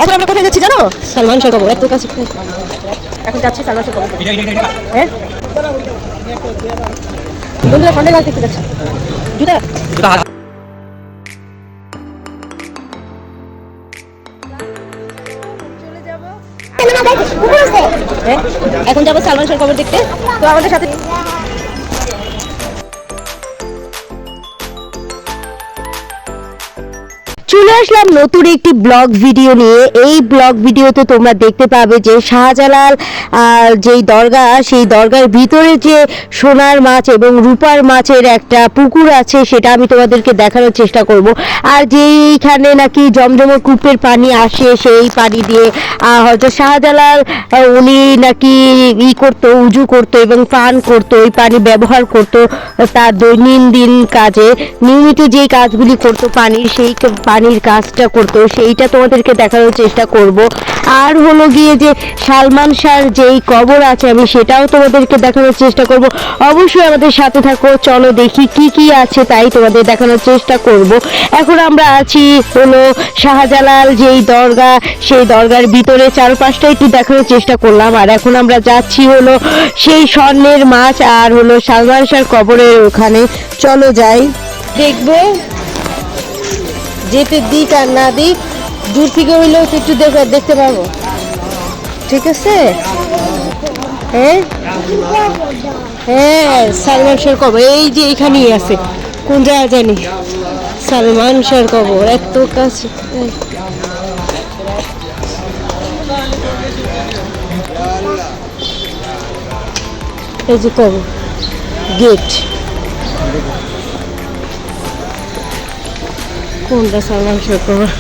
এখন আমরা কোথায় যাচ্ছি জানো? সালমান শাহ কবর এত কাছে। এখন যাচ্ছি সালমান শাহ কবর। হ্যাঁ বন্ধুরা সন্ধ্যে গাছ দেখতে যাচ্ছি। জুতা এখন যাবো সালমান শাহ কবর দেখতে। তো আমাদের সাথে চলে আসলাম নতুন একটি ব্লগ ভিডিও নিয়ে। এই ব্লগ ভিডিওতে তোমরা দেখতে পাবে যে শাহজালাল যেই দরগা, সেই দরগার ভিতরে যে সোনার মাছ এবং রূপার মাছের একটা পুকুর আছে, সেটা আমি তোমাদেরকে দেখানোর চেষ্টা করব। আর যেইখানে নাকি জমজমের কূপের পানি আসে, সেই পানি দিয়ে হয়তো শাহজালাল উনি নাকি করতো, উজু করতো এবং পান করতো, ওই পানি ব্যবহার করতো তার দৈনন্দিন কাজে। নিয়মিত যেই কাজগুলি করতো পানির, সেই পানির কাজটা করতো, সেইটা তোমাদেরকে দেখানোর চেষ্টা করব। আর হলো গিয়ে যে সালমান শাহর যেই কবর আছে, আমি সেটাও তোমাদেরকে দেখানোর চেষ্টা করব। অবশ্যই আমাদের সাথে থাকো, চলো দেখি কি কি আছে তাই তোমাদের দেখানোর চেষ্টা করব। এখন আমরা আছি হলো শাহজালাল যেই দরগা, সেই দরগার ভিতরে চারপাশটা একটু দেখানোর চেষ্টা করলাম। আর এখন আমরা যাচ্ছি হলো সেই স্বর্ণের মাছ আর হলো সালমান শাহর কবরের ওখানে। চলো যাই, দেখবো যেতে দিক আর না দিক, দূর থেকে হইলেও তো একটু দেখতে পাবো। ঠিক আছে? হ্যাঁ হ্যাঁ, সালমান শাহর কবর এই যে এখানেই আছে। কোন জায়গা জানি, সালমান শাহর কবর এত কাছে। এই যে কবর, গেট। কোনটা সালমান শাহর কবর?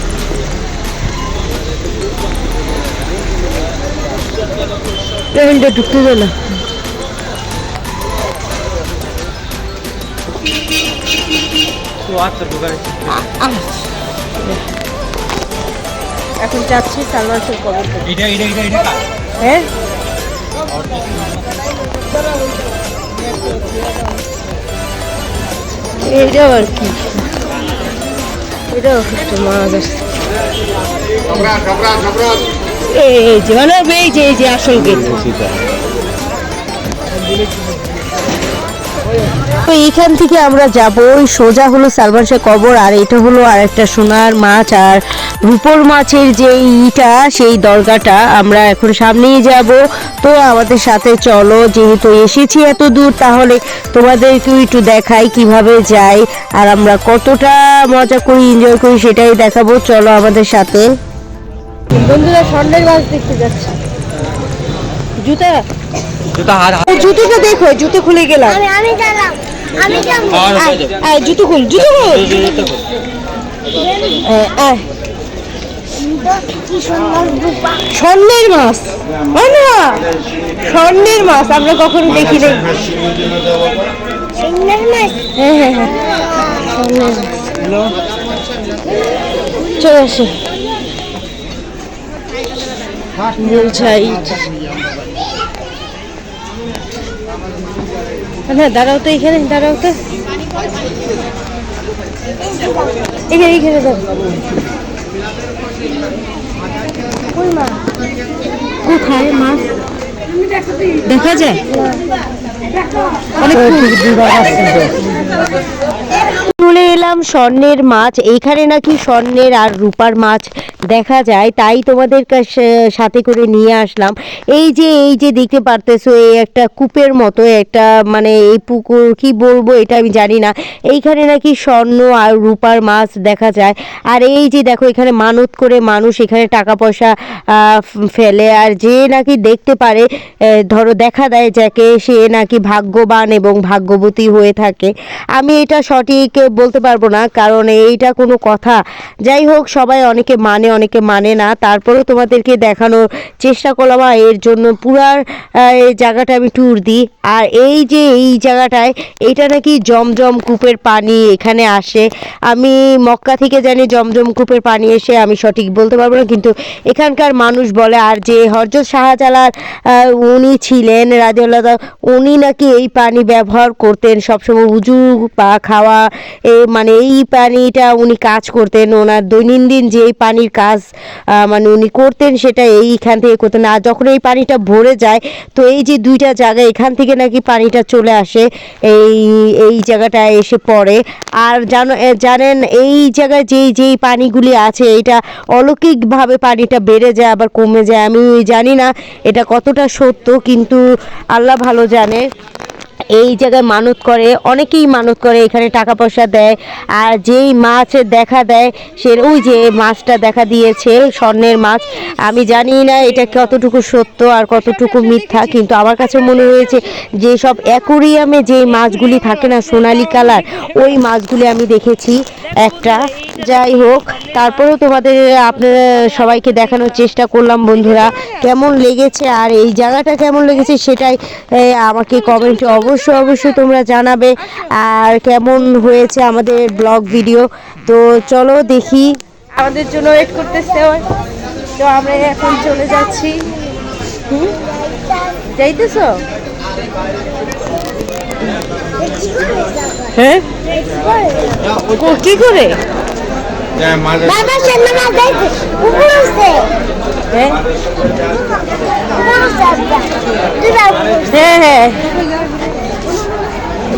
ট্রেনটা ঢুকতে দেয় না। এখন যাচ্ছি সালমান শাহর কবর। হ্যাঁ এইটাও আর কি, এটাও একটু মাছ আসছে। এই যে মানে এই যে আসল গেট। তো এইখান থেকে আমরা যাব, ওই সোজা হলো সালমান শাহ কবর। আর এটা হলো আর একটা সোনার মাছ আর রূপোর মাছের যে ইটা, সেই দরগাটা আমরা এখন সামনেই যাব। তো আমাদের সাথে চলো, যেহেতু এসেছি এত দূর, তাহলে তোমাদেরকেও একটু দেখাই কিভাবে যাই আর আমরা কতটা মজা করি, এনজয় করি, সেটাই দেখাবো। চলো আমাদের সাথে। বন্ধুরা স্বর্ণের মাছ দেখতে যাচ্ছি। জুতোটা দেখো, জুতো খুলে গেলাম। জুতো খুল, জুতো খুল। স্বর্ণের মাছ, স্বর্ণের মাছ আমরা কখনো দেখি নাই। হ্যাঁ হ্যাঁ হ্যাঁ, চলে আসে বুঝাই। হ্যাঁ দাঁড়াও তো, এখানে দাঁড়াও তো, এখানে এখানে দাঁড়াও। কোথায় মাছ দেখা যায়? চলে এলাম স্বর্ণের মাছ। এইখানে নাকি স্বর্ণের আর রূপার মাছ দেখা যায়, তাই তোমাদের সাথে করে নিয়ে আসলাম। এই যে দেখতে পারতেছো, এই একটা কূপের মতো একটা, মানে এই পুকুর কি বলবো এটা আমি জানি না। এইখানে নাকি স্বর্ণ আর রূপার মাছ দেখা যায়। আর এই যে দেখো, এখানে মানত করে মানুষ এখানে টাকা পয়সা ফেলে, আর যে নাকি দেখতে পারে, ধরো দেখা দেয় যাকে, সে নাকি ভাগ্যবান এবং ভাগ্যবতী হয়ে থাকে। আমি এটা সঠিক বলতে পারবো না, কারণ এইটা কোনো কথা। যাই হোক, সবাই অনেকে মানে অনেকে মানে না, তারপরেও তোমাদেরকে দেখানোর চেষ্টা করলাম। এর জন্য পুরার এই জায়গাটা আমি ট্যুর দিই। আর এই যে এই জায়গাটায়, এইটা নাকি জমজম কূপের পানি এখানে আসে। আমি মক্কা থেকে জানি জমজম কূপের পানি এসে, আমি সঠিক বলতে পারবো না, কিন্তু এখানকার মানুষ বলে। আর যে হযরত শাহজালাল উনি ছিলেন রাদিয়াল্লাহু, উনি নাকি এই পানি ব্যবহার করতেন সবসময়, উজু বা খাওয়া, মানে এই পানিটা উনি কাজ করতেন, ওনার দৈনন্দিন যে এই পানির কাজ মানে উনি করতেন সেটা এইখান থেকে করতেন। আর যখন এই পানিটা ভরে যায় তো এই যে দুইটা জায়গা এখান থেকে নাকি পানিটা চলে আসে এই জায়গাটায় এসে পড়ে। আর জানেন এই জায়গায় যেই পানিগুলি আছে এটা অলৌকিকভাবে পানিটা বেড়ে যায় আবার কমে যায়। আমি জানি না এটা কতটা সত্য, কিন্তু আল্লাহ ভালো জানে। এই জায়গায় মানত করে, অনেকেই মানত করে, এখানে টাকা পয়সা দেয়। আর যেই মাছ দেখা দেয় সে ওই যে মাছটা দেখা দিয়েছে স্বর্ণের মাছ, আমি জানি না এটা কতটুকু সত্য আর কতটুকু মিথ্যা, কিন্তু আমার কাছে মনে হয়েছে যে সব অ্যাকোরিয়ামে যে মাছগুলি থাকে না সোনালি কালার, ওই মাছগুলি আমি দেখেছি একটা। যাই হোক, তারপরেও আপনারা সবাইকে দেখানোর চেষ্টা করলাম বন্ধুরা কেমন লেগেছে আর এই জায়গাটা কেমন লেগেছে সেটাই আমাকে কমেন্টে অবশ্যই তোমরা জানাবে আর কেমন হয়েছে আমাদের ব্লগ ভিডিও। তো চলো দেখি, আমাদের জন্য ওয়েট করতেছে, তো আমরা এখন চলে যাচ্ছি। যাইতেছো? হ্যাঁ, কি করে হ্যাঁ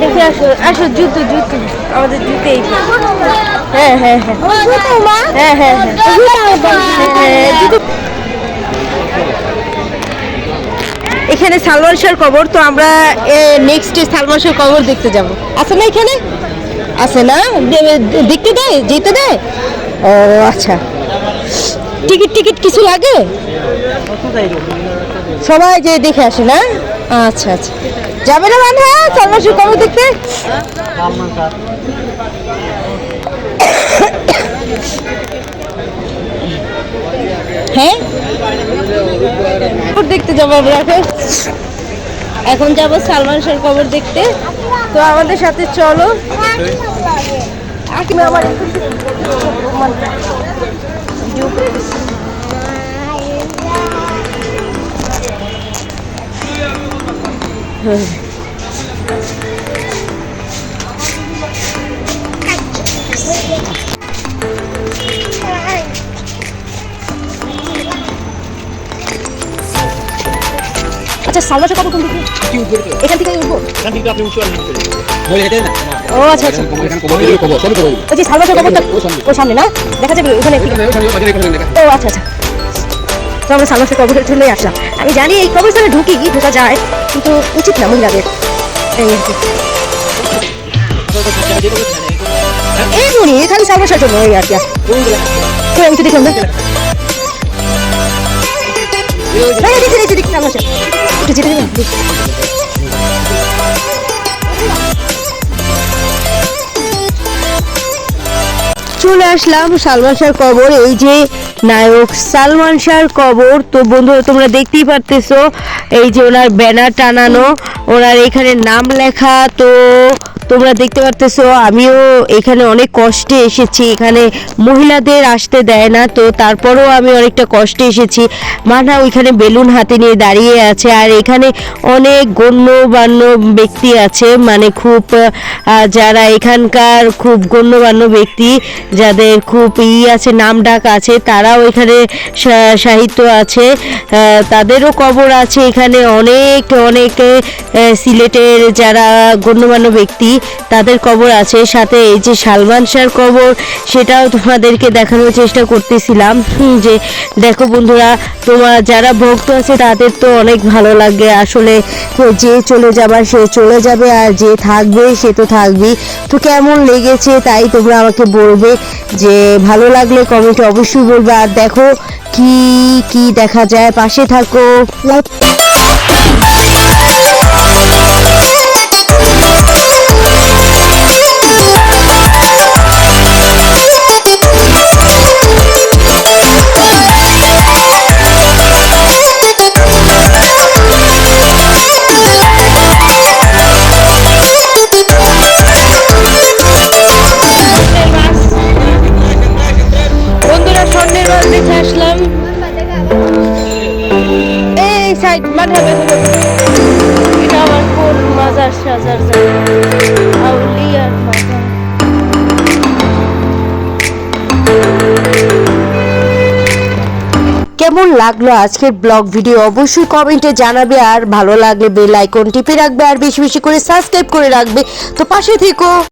দেখে আসো জুতো আমাদের জুতেই। হ্যাঁ হ্যাঁ হ্যাঁ হ্যাঁ হ্যাঁ জুতো। এখানে সালমান শাহর কবর, তো আমরা নেক্সট সালমান শাহর কবর দেখতে যাব। আছে না এখানে? আছে না? দেখতে দেয়, যেতে দেয়? ও আচ্ছা, টিকিট কিছু লাগে? সবাই যে দেখে আসে না? আচ্ছা আচ্ছা, যাবে না মানে সালমান শাহর কবর দেখতে? হ্যাঁ দেখতে যাবো আমরা, এখন যাবো সালমান শাহর কবর দেখতে। তো আমাদের সাথে চলো। আমার আচ্ছা, সালমান শাহর কবর কোন দিকে? এখান থেকে উঠবো? এখান থেকে আপনি উঠতে পারবেন। ও আচ্ছা আচ্ছা, ওই যে সালমান শাহর কবরটা ওই সামনে না দেখা যাবে ওখানে? ও আচ্ছা আচ্ছা, তো আমরা সালমান শাহর কবরের জন্যই আসলাম। আমি জানি এই কবরস্থানে ঢোকা যায়, কিন্তু উচিত না মহিলাদের। এই মনি খালি সালমান শাহর জন্য আর কি। আমি তো দেখলাম না, দেখি সালমান শাহ যেতে দেবেন। চলে আসলাম সালমান শাহর কবর, এই যে নায়ক সালমান শাহর কবর। তো বন্ধুরা তোমরা দেখতেই পারতেছো এই যে ওনার ব্যানার টানানো, ওনার এখানে নাম লেখা। তো তোমরা দেখতে পারতেছো আমিও এখানে অনেক কষ্টে এসেছি, এখানে মহিলাদের আসতে দেয় না, তো তারপরেও আমি অনেকটা কষ্টে এসেছি। মানা ওইখানে বেলুন হাতে নিয়ে দাঁড়িয়ে আছে, আর এখানে অনেক গণ্যমান্য ব্যক্তি আছে, মানে খুব যারা এখানকার খুব গণ্যমান্য ব্যক্তি যাদের খুব আছে, নাম ডাক আছে, তারাও এখানে সাহিত্য আছে, তাদেরও কবর আছে এখানে। অনেক সিলেটের যারা গণ্যমান্য ব্যক্তি তাদের কবর আছে, সাথে এই যে সালমান শাহর কবর সেটাও তোমাদেরকে দেখানোর চেষ্টা করতেছিলাম। যে দেখো বন্ধুরা, তোমার যারা ভক্ত আছে তাদের তো অনেক ভালো লাগে আসলে, যে চলে যাবার সে চলে যাবে আর যে থাকবে সে তো থাকবেই। তো কেমন লেগেছে তাই তোমরা আমাকে বলবে, যে ভালো লাগলে কমেন্টে অবশ্যই বলবে। আর দেখো কি দেখা যায়, পাশে থাকো। এটা আমার কোন মাজার সাজার আউলিয়ার মাজার। কেমন লাগলো আজকের ব্লগ ভিডিও অবশ্যই কমেন্টে জানাবে, আর ভালো লাগলে বেল আইকন টিপে রাখবে, আর বেশি বেশি করে সাবস্ক্রাইব করে রাখবে। তো পাশে থেকো।